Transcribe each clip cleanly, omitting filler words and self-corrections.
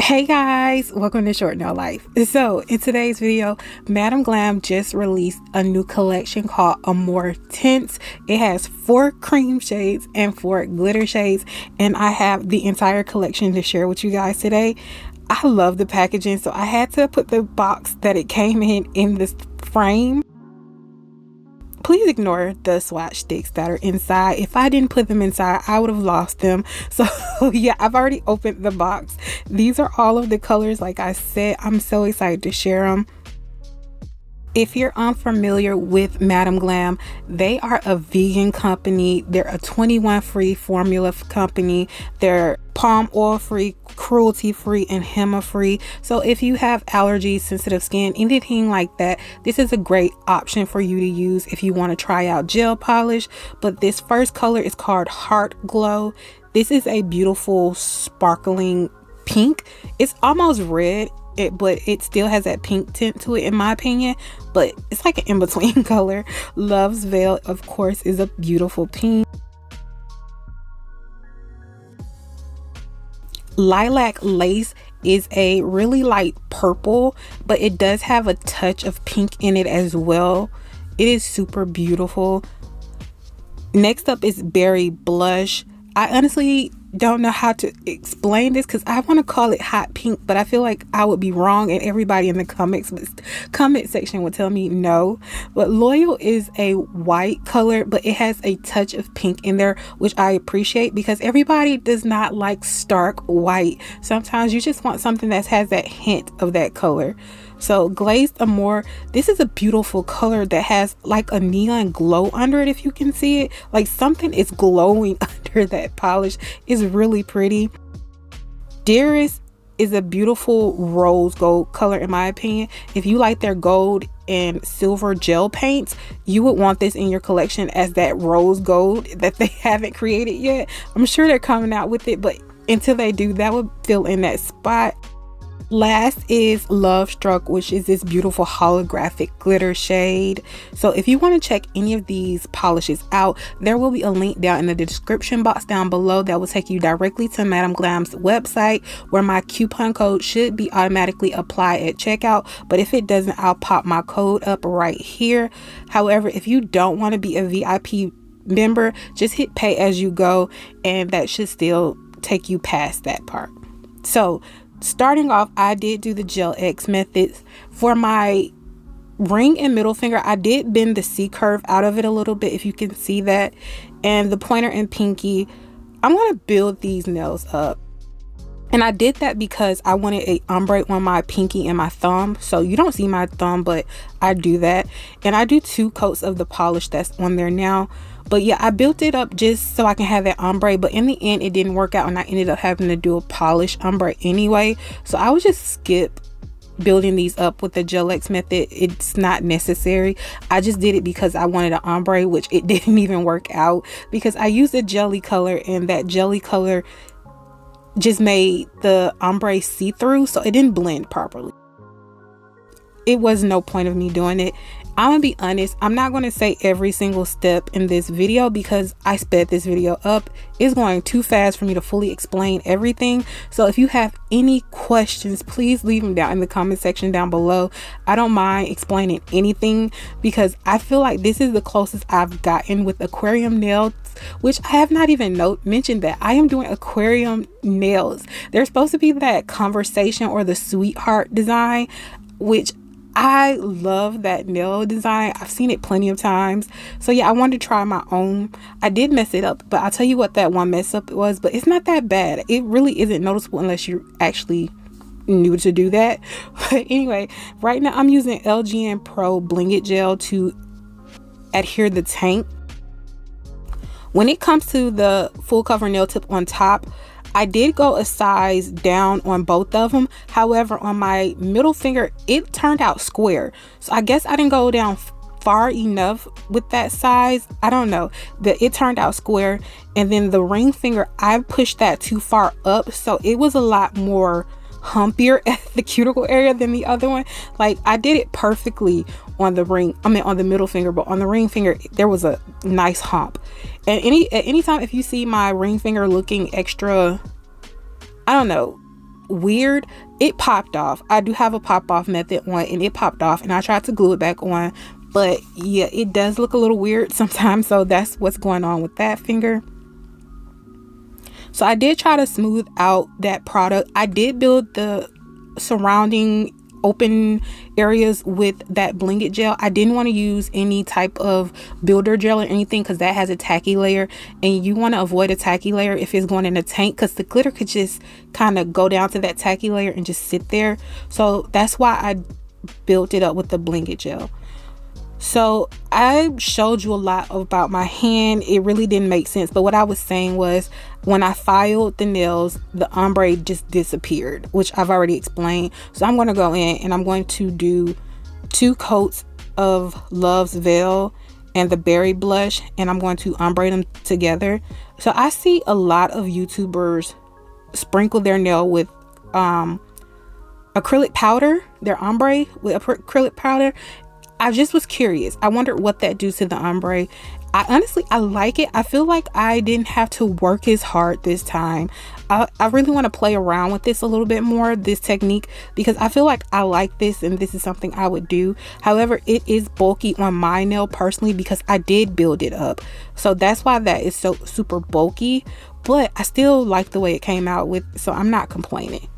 Hey guys, welcome to Short Nail Life. So in today's video, Madam Glam just released a new collection called Amour Tints. It has 4 cream shades and 4 glitter shades, and I have the entire collection to share with you guys today. I love the packaging, so I had to put the box that it came in this frame. Please ignore the swatch sticks that are inside. If I didn't put them inside, I would have lost them. So yeah, I've already opened the box. These are all of the colors. Like I said, I'm so excited to share them. If you're unfamiliar with Madam Glam, they are a vegan company. They're a 21 free formula company. They're palm oil free, cruelty free, and HEMA free. So if you have allergies, sensitive skin, anything like that, this is a great option for you to use if you want to try out gel polish. But this first color is called Heart Glow. This is a beautiful sparkling pink. It's almost red, but it still has that pink tint to it in my opinion, but it's like an in-between color. Love's Veil, of course, is a beautiful pink. Lilac Lace is a really light purple, but it does have a touch of pink in it as well. It is super beautiful. Next up is Berry Blush. I honestly don't know how to explain this because I want to call it hot pink, but I feel like I would be wrong and everybody in the comment section would tell me no. But Loyal is a white color, but it has a touch of pink in there, which I appreciate because everybody does not like stark white. Sometimes you just want something that has that hint of that color. So Glazed Amour, this is a beautiful color that has like a neon glow under it. If you can see it, like something is glowing under that polish. It's really pretty. Dearest is a beautiful rose gold color in my opinion. If you like their gold and silver gel paints, you would want this in your collection as that rose gold that they haven't created yet. I'm sure they're coming out with it, but until they do, that would fill in that spot. Last is Love Struck, which is this beautiful holographic glitter shade. So if you want to check any of these polishes out, there will be a link down in the description box down below that will take you directly to Madam Glam's website, where my coupon code should be automatically applied at checkout. But if it doesn't, I'll pop my code up right here. However, if you don't want to be a VIP member, just hit pay as you go, and that should still take you past that part. So starting off, I did do the Gel X methods. For my ring and middle finger, I did bend the C curve out of it a little bit, if you can see that. And the pointer and pinky, I'm going to build these nails up. And I did that because I wanted a ombre on my pinky and my thumb. So you don't see my thumb, but I do that. And I do 2 coats of the polish that's on there now. But yeah, I built it up just so I can have that ombre, but in the end it didn't work out and I ended up having to do a polish ombre anyway. So I would just skip building these up with the Gel X method. It's not necessary. I just did it because I wanted an ombre, which it didn't even work out because I used a jelly color, and that jelly color just made the ombre see-through, so it didn't blend properly. It was no point of me doing it. I'm gonna be honest, I'm not going to say every single step in this video because I sped this video up. It's going too fast for me to fully explain everything. So if you have any questions, please leave them down in the comment section down below. I don't mind explaining anything because I feel like this is the closest I've gotten with aquarium nails, which I have not even mentioned that I am doing aquarium nails. They're supposed to be that conversation or the sweetheart design, which I love that nail design. I've seen it plenty of times. So yeah, I wanted to try my own. I did mess it up, but I'll tell you what that one mess up was, but it's not that bad. It really isn't noticeable unless you actually knew to do that. But anyway, right now I'm using LGN Pro Bling It Gel to adhere the tank. When it comes to the full cover nail tip on top, I did go a size down on both of them. However, on my middle finger, it turned out square. So I guess I didn't go down far enough with that size. I don't know. It turned out square. And then the ring finger, I pushed that too far up. So it was a lot more humpier at the cuticle area than the other one. Like I did it perfectly on the ring, on the middle finger, but on the ring finger there was a nice hump. And at any time if you see my ring finger looking extra, I don't know, weird, it popped off. I do have a pop off method on, and it popped off, and I tried to glue it back on, but yeah, it does look a little weird sometimes. So that's what's going on with that finger. So I did try to smooth out that product. I did build the surrounding open areas with that blanket gel. I didn't want to use any type of builder gel or anything because that has a tacky layer, and you want to avoid a tacky layer if it's going in a tank, because the glitter could just kind of go down to that tacky layer and just sit there. So that's why I built it up with the blanket gel. So I showed you a lot about my hand. It really didn't make sense, but what I was saying was, when I filed the nails, the ombre just disappeared, which I've already explained. So I'm going to go in and I'm going to do 2 coats of Love's Veil and the berry blush, and I'm going to ombre them together. So I see a lot of YouTubers sprinkle their nail with acrylic powder, their ombre with acrylic powder. I just was curious. I wondered what that do to the ombre. I like it. I feel like I didn't have to work as hard this time. I really want to play around with this a little bit more, this technique, because I feel like I like this and this is something I would do. However, it is bulky on my nail personally because I did build it up. So that's why that is so super bulky, but I still like the way it came out with, so I'm not complaining.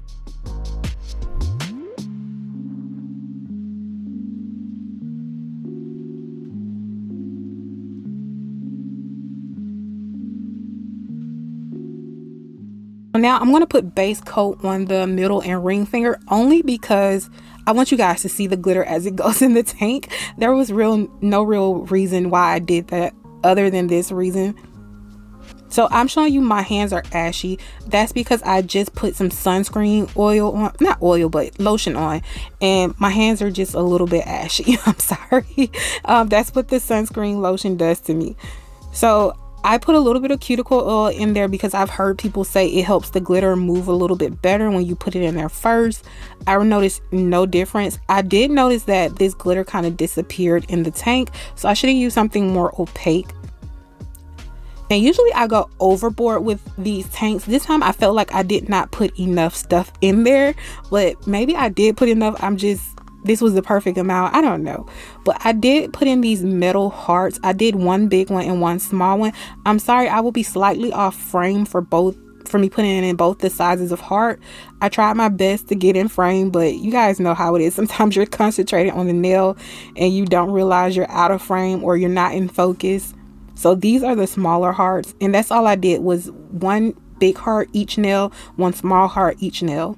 Now I'm going to put base coat on the middle and ring finger, only because I want you guys to see the glitter as it goes in the tank. There was no real reason why I did that other than this reason. So I'm showing you my hands are ashy. That's because I just put some sunscreen oil on, not oil, but lotion on, and my hands are just a little bit ashy. I'm sorry. That's what the sunscreen lotion does to me. So I put a little bit of cuticle oil in there because I've heard people say it helps the glitter move a little bit better when you put it in there first. I noticed no difference. I did notice that this glitter kind of disappeared in the tank, so I should have used something more opaque. And usually I go overboard with these tanks. This time I felt like I did not put enough stuff in there, but maybe I did put enough. This was the perfect amount. I don't know. But I did put in these metal hearts. I did one big one and one small one. I'm sorry, I will be slightly off frame for me putting in both the sizes of heart. I tried my best to get in frame, but you guys know how it is. Sometimes you're concentrating on the nail and you don't realize you're out of frame or you're not in focus. So these are the smaller hearts, and that's all I did, was one big heart each nail, one small heart each nail.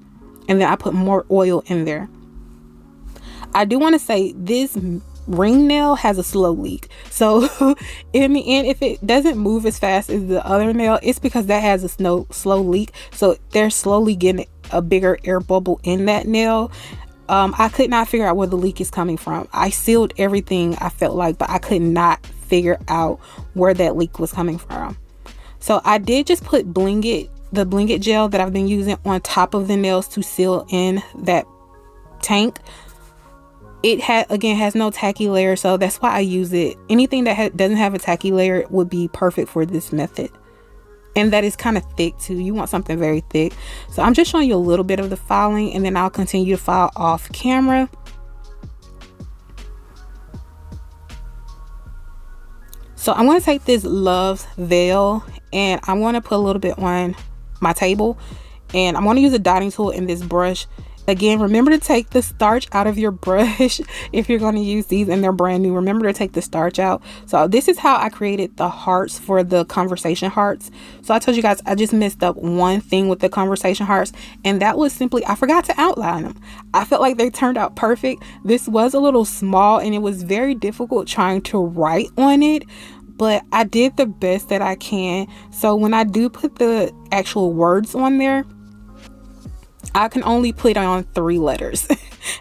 And then I put more oil in there. I do want to say this ring nail has a slow leak. So in the end, if it doesn't move as fast as the other nail, it's because that has a slow leak. So they're slowly getting a bigger air bubble in that nail. I could not figure out where the leak is coming from. I sealed everything, I felt like, but I could not figure out where that leak was coming from. So I did just put the blanket gel that I've been using on top of the nails to seal in that tank. It has no tacky layer, so that's why I use it. Anything that doesn't have a tacky layer would be perfect for this method. And that is kind of thick too. You want something very thick. So I'm just showing you a little bit of the filing, and then I'll continue to file off camera. So I'm going to take this Love's Veil, and I'm going to put a little bit on my table, and I'm going to use a dotting tool in this brush. Again, remember to take the starch out of your brush if you're going to use these and they're brand new. Remember to take the starch out. So this is how I created the hearts for the conversation hearts. So I told you guys I just messed up one thing with the conversation hearts, and that was simply I forgot to outline them. I felt like they turned out perfect. This was a little small and it was very difficult trying to write on it, but I did the best that I can. So when I do put the actual words on there, I can only put on 3 letters.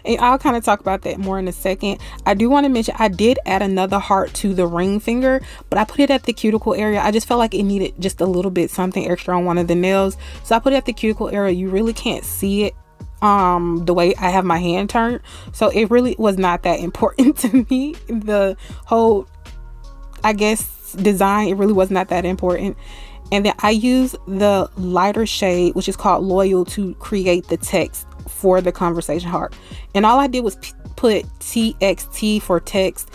And I'll kind of talk about that more in a second. I do want to mention I did add another heart to the ring finger, but I put it at the cuticle area. I just felt like it needed just a little bit something extra on one of the nails, so I put it at the cuticle area. You really can't see it the way I have my hand turned, so it really was not that important to me. The whole, I guess, design, it really was not that important. And then I use the lighter shade, which is called Loyal, to create the text for the conversation heart. And all I did was put TXT for text.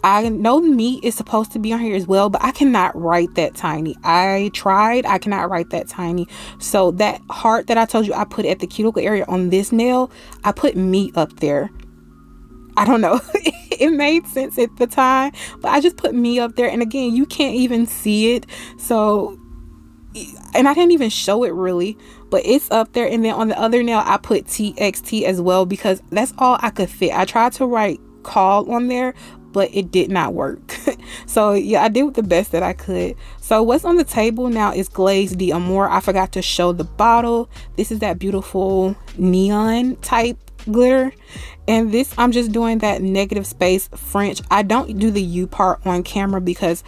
I know meat is supposed to be on here as well, but I cannot write that tiny. I tried, I cannot write that tiny. So that heart that I told you I put at the cuticle area on this nail, I put meat up there. I don't know. It made sense at the time, but I just put me up there. And again, you can't even see it. So, and I didn't even show it really, but it's up there. And then on the other nail, I put TXT as well, because that's all I could fit. I tried to write call on there, but it did not work. So yeah, I did the best that I could. So what's on the table now is Glazed D'Amour. I forgot to show the bottle. This is that beautiful neon type glitter, and this I'm just doing that negative space French. I don't do the U part on camera because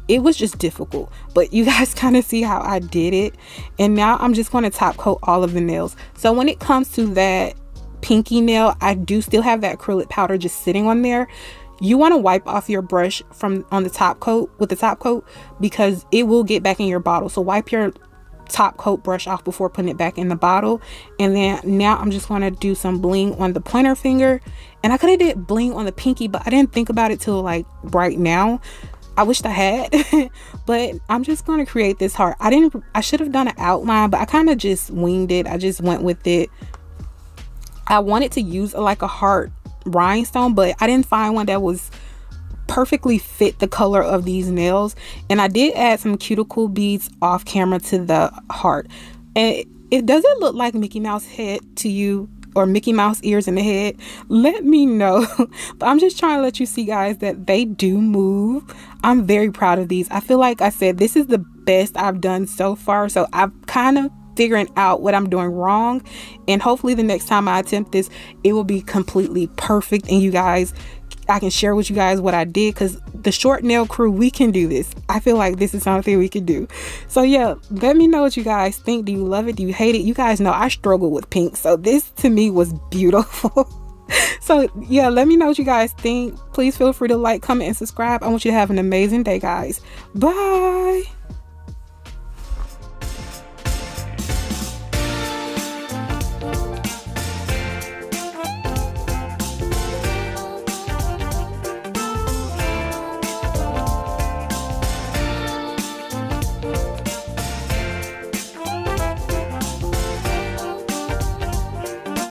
it was just difficult, but you guys kind of see how I did it. And now I'm just going to top coat all of the nails. So when it comes to that pinky nail, I do still have that acrylic powder just sitting on there. You want to wipe off your brush from on the top coat with the top coat, because it will get back in your bottle. So wipe your top coat brush off before putting it back in the bottle. And then now I'm just going to do some bling on the pointer finger. And I could have did bling on the pinky, but I didn't think about it till like right now. I wished I had. But I'm just going to create this heart. I should have done an outline, but I kind of just winged it. I just went with it. I wanted to use like a heart rhinestone, but I didn't find one that was perfectly fit the color of these nails. And I did add some cuticle beads off camera to the heart. And it doesn't look like Mickey Mouse head to you, or Mickey Mouse ears in the head. Let me know. But I'm just trying to let you see, guys, that they do move. I'm very proud of these. I feel like I said this is the best I've done so far. So I'm kind of figuring out what I'm doing wrong, and hopefully the next time I attempt this, it will be completely perfect, and you guys, I can share with you guys what I did, because the short nail crew, we can do this. I feel like this is something we can do. So yeah, let me know what you guys think. Do you love it? Do you hate it? You guys know I struggle with pink, so this to me was beautiful. So yeah, let me know what you guys think. Please feel free to like, comment, and subscribe. I want you to have an amazing day, guys. Bye.